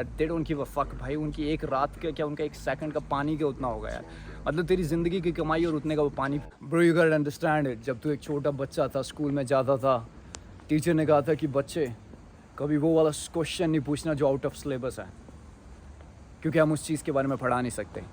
They don't give a fuck भाई। उनकी एक रात का क्या, उनका एक सेकंड का पानी के उतना होगा यार। मतलब तेरी ज़िंदगी की कमाई और उतने का वो पानी। Bro you got understand it. जब तू एक छोटा बच्चा था, स्कूल में जाता था, टीचर ने कहा था कि बच्चे कभी वो वाला क्वेश्चन नहीं पूछना जो आउट ऑफ सिलेबस है, क्योंकि हम उस चीज़ के बारे में पढ़ा नहीं सकते।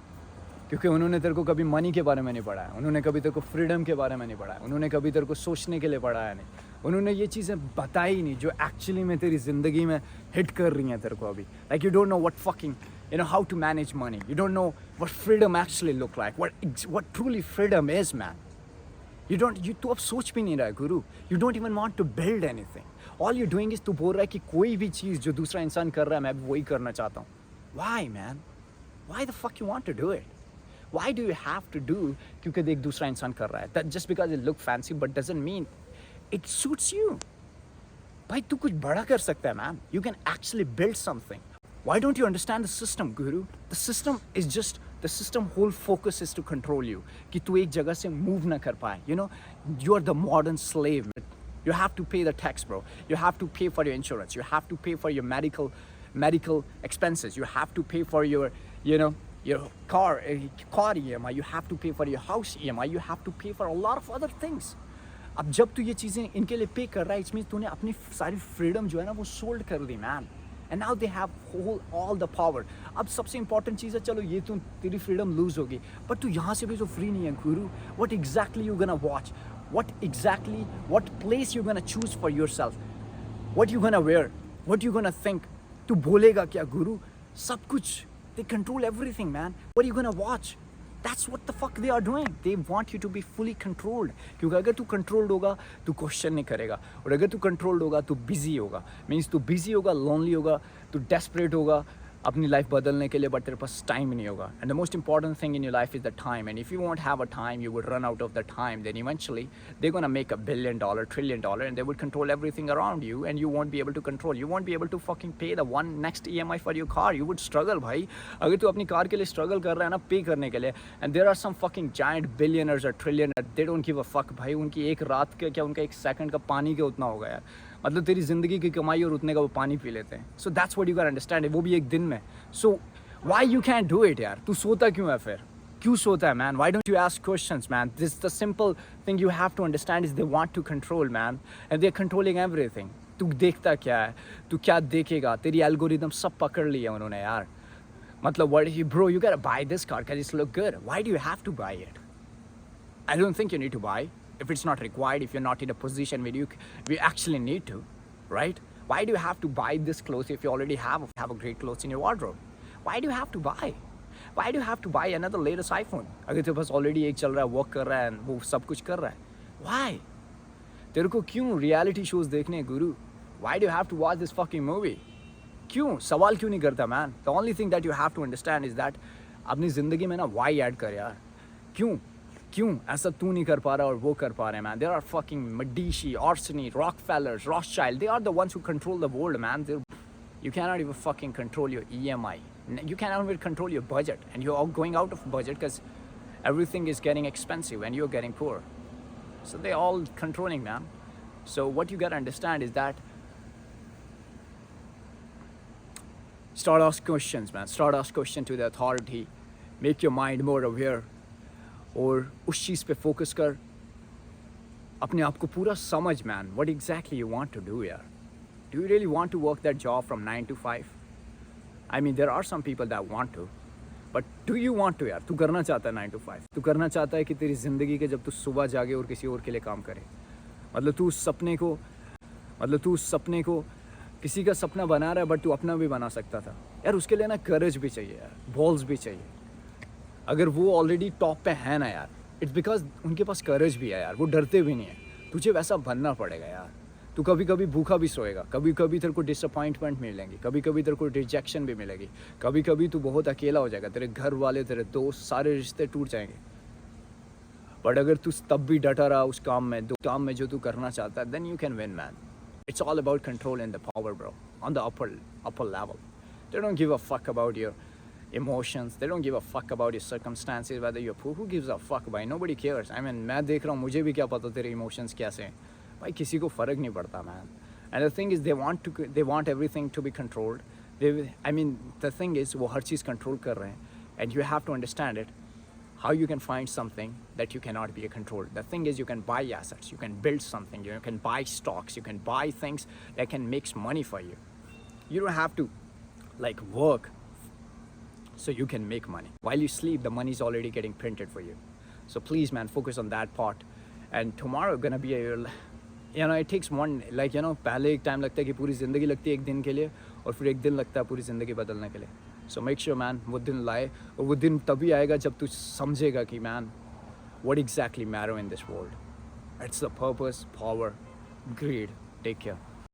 क्योंकि उन्होंने तेरे को कभी मनी के बारे में नहीं पढ़ाया, उन्होंने कभी तेरे को फ्रीडम के बारे में नहीं पढ़ाया, उन्होंने कभी तेरे को सोचने के लिए पढ़ाया नहीं, उन्होंने ये चीज़ें बताई नहीं जो एक्चुअली में तेरी ज़िंदगी में हिट कर रही हैं तेरे को अभी। Like you don't know what fucking how to manage money, you don't know what freedom actually look like, what truly freedom is man. You तो अब सोच भी नहीं रहा है गुरु। You don't even want to build anything. All you doing is, तू बोल रहा है कि कोई भी चीज़ जो दूसरा इंसान कर रहा है मैं भी वही करना चाहता हूँ। Why man, why the fuck you want to do it? Why do you have to do क्योंकि देख दूसरा इंसान कर रहा है? That just because it look fancy but doesn't mean it suits you. भाई तू कुछ बड़ा कर सकता है man. You can actually build something. Why don't you understand the system, Guru? The system is just, the system whole focus is to control you. कि तू एक जगह से move ना कर पाए. You know, you are the modern slave. You have to pay the tax, bro. You have to pay for your insurance. You have to pay for your medical expenses. You have to pay for your, your car EMI, you have to pay for your house EMI, you have to pay for a lot of other things. अब जब तू ये चीज़ें इनके लिए पे कर रहा है, इसमें तूने अपनी सारी फ्रीडम जो है ना वो सोल्ड कर the man. And now they have all the power. अब सबसे इंपॉर्टेंट चीज़ है, चलो ये तो तेरी फ्रीडम लूज होगी, बट तू यहाँ से भी तो फ्री नहीं है गुरु। What exactly you gonna watch, what place you gonna choose for yourself, what you gonna wear, what you gonna think. तू बोलेगा क्या गुरु? सब कुछ। They control everything, man. What are you gonna watch? That's what the fuck they are doing. They want you to be fully controlled. क्योंकि अगर तू controlled होगा तू क्वेश्चन नहीं करेगा, और अगर तू controlled होगा तू busy होगा। मीन्स तू busy होगा, lonely होगा, तू desperate होगा अपनी लाइफ बदलने के लिए, बट तेरे पास टाइम नहीं होगा। And the most important thing in your life is the time. And if you won't have a time, you would run out of the time, then eventually they're going to make $1 billion, $1 trillion, and they will control everything around you, and you won't be able to control, you won't be able to fucking pay the one next EMI for your car. You would struggle भाई। अगर तू अपनी car के लिए struggle कर रहा है ना पे करने के लिए, and there are some fucking giant billionaires or trillionaires, they don't give a fuck भाई। उनकी एक रात का क्या, उनका एक सेकंड का पानी के उतना होगा यार। मतलब तेरी ज़िंदगी की कमाई और उतने का वो पानी पी लेते हैं। So that's what you can understand, वो भी एक दिन में। So why you can do it यार? तू सोता क्यों है फिर? क्यों सोता है man? Why don't you ask questions man? This the simple thing you have to understand is they want to control man, and they are controlling everything. तू देखता क्या है, तू क्या देखेगा? तेरी एल्गोरिदम सब पकड़ लिया उन्होंने यार। मतलब what he bro, you gotta buy this car because it look good. Why do you have to buy it? I don't think you need to buy if it's not required, if you're not in a position where you actually need to, right? Why do you have to buy this clothes if you already have a great clothes in your wardrobe? Why do you have to buy? Why do you have to buy another latest iPhone? अगर तेरे पास already एक चल रहा है, work कर रहा है, वो सब कुछ कर रहा है। Why? तेरे को क्यों रियलिटी शोज देखने गुरु? Why do you have to watch this fucking movie? क्यों? सवाल क्यों नहीं करता man? The only thing that you have to understand is that अपनी ज़िंदगी में ना why ऐड कर यार। क्यों ऐसा तू नहीं कर पा रहा और वो कर पा रहे हैं man? There are fucking Medici, Orsini, Rockefellers, Rothschild. They are the ones who control the world, man. You cannot even fucking control your EMI. You cannot even control your budget, and you're all going out of budget because everything is getting expensive and you're getting poor. So they're all controlling, man. So what you gotta understand is that start ask questions, man. Start ask question to the authority. Make your mind more aware. और उस चीज़ पे focus कर, अपने आप को पूरा समझ man. What exactly you want to do यार? Do you really want to work that job from 9 to 5? I mean, there are some people that want to, but do you want to यार? तू करना चाहता है 9 to 5? तू करना चाहता है कि तेरी ज़िंदगी के जब तू सुबह जागे और किसी और के लिए काम करे? मतलब तू उस सपने को किसी का सपना बना रहा है, बट तू अपना भी बना सकता था यार। उसके लिए ना करेज भी चाहिए यार, बॉल्स भी चाहिए। अगर वो ऑलरेडी टॉप पे है ना यार, इट्स बिकॉज उनके पास करेज भी है यार, वो डरते भी नहीं है। तुझे वैसा बनना पड़ेगा यार। तू कभी कभी भूखा भी सोएगा, कभी कभी तेरे को डिसअपॉइंटमेंट मिलेंगी, कभी कभी तेरे को रिजेक्शन भी मिलेगी, कभी कभी तू बहुत अकेला हो जाएगा, तेरे घर वाले, तेरे दोस्त, सारे रिश्ते टूट जाएंगे। बट अगर तू तब भी डटा रहा उस काम में जो तू करना चाहता है, then you can win man. It's all about control and the power bro, on the upper level. They don't give a fuck about your emotions, they don't give a fuck about your circumstances, whether you're poor, who gives a fuck भाई? Nobody cares. I mean, मैं देख रहा हूँ, मुझे भी क्या पता तेरे emotions कैसे हैं भाई, किसी को फ़र्क नहीं पड़ता man. And the thing is, they want everything to be controlled, I mean, the thing is वो हर चीज़ control कर रहे हैं, and you have to understand it. How you can find something that you cannot be controlled. The thing is, you can buy assets, you can build something, you can buy stocks, you can buy things that can make money for you. You don't have to like work so you can make money. While you sleep, the money is already getting printed for you. So please, man, focus on that part. And tomorrow gonna be it takes one, पहले एक time लगता है कि पूरी ज़िंदगी लगती है एक दिन के लिए, और फिर एक दिन लगता है पूरी ज़िंदगी बदलने के लिए. So make sure, man, वो दिन लाए, और वो दिन तभी आएगा जब तू समझेगा कि man, what exactly matter in this world. It's the purpose, power, greed. Take care.